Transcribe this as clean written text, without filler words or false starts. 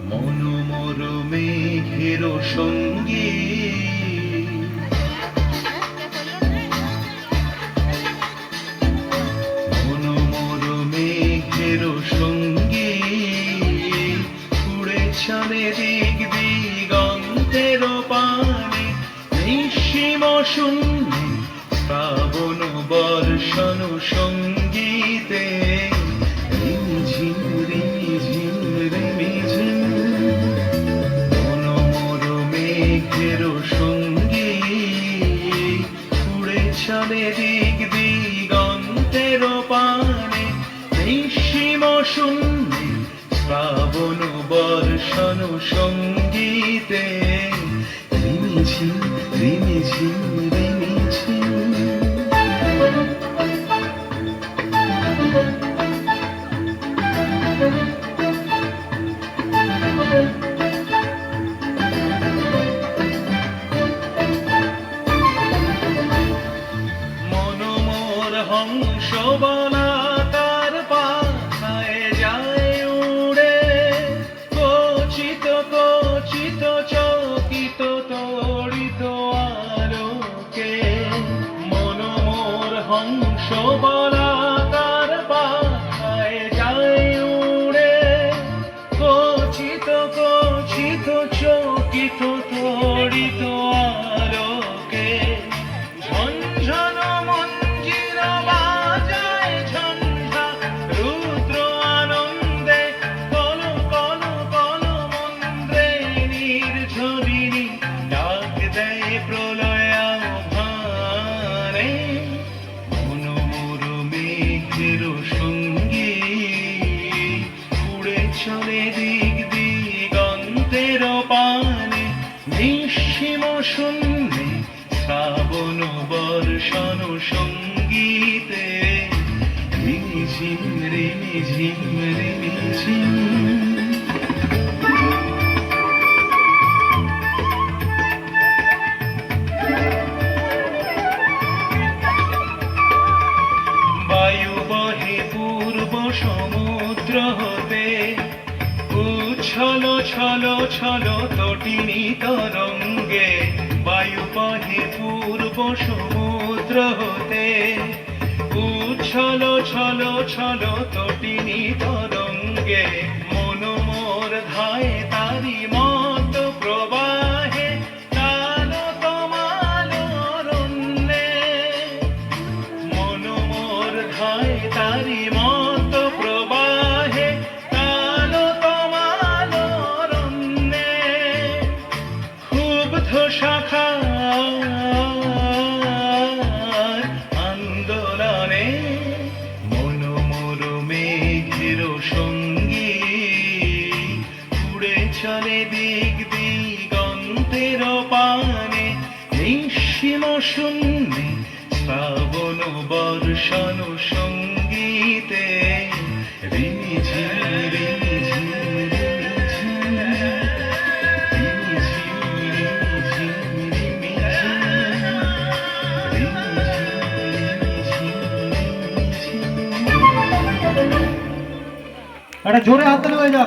মনোমর মেঘের সঙ্গী মনোমর মেঘের সঙ্গী উড়ে চলে দিক দিগন্তের পানে নিঃসীম শূন্যে শ্রাবণ বর্ষণ সঙ্গীতে রিমঝিম রিমঝিম রিমঝিম মনোমর মেঘের সঙ্গী উড়ে চলে দিক দিগন্তের পানে নিঃসীম শূন্যে শ্রাবণ বর্ষণ সঙ্গীতে রিমঝিম রিমঝিম রিমঝিম মনোমর হংস বলা তার পাখায় যায় উড়ে কচিত কচিত চকিত তড়িত আলোকে মনোমর হংস বলা তার পাখায় যায় উড়ে কচিত কচিত চকিত তড়িত আলোকে ঝনঝন মঞ্জির বাজায় ঝঞ্ঝা রুদ্র আনন্দে কল কল কল মন্দ্রে নির্ঝরিণী ডাক দেয় প্রলয় আহ্বানে মনোমর মেঘের সঙ্গী উড়ে চলে দিক দিগন্তের পানে নিঃসীম শূন্যে শ্রাবণ বর্ষণ সঙ্গীতে রিমঝিম রিমঝিম রিমঝিম বায়ু বহে পূর্ব সমুদ্র হতে উচ্ছল ছল ছল তটিনী তরঙ্গে বায়ু বহে পূর্ব সমুদ্র হতে উচ্ছল ছল ছল তটিনী তরঙ্গে মনোমর ধায় তারি মত প্রবাহে কালো তমাল অরণ্যে মনোমর ধায় তারি মত প্রবাহে কালো তমাল অরণ্যে ক্ষুব্ধ শাখা আন্দোলনে মনোমর মেঘের সঙ্গী উড়ে চলে দিক দিগন্তের পানে নিঃসীম শূন্যে শ্রাবণ বর্ষণ সঙ্গীতে রিমঝিম রিমঝিম একটা জোরে হাত তালি হয়ে যাক।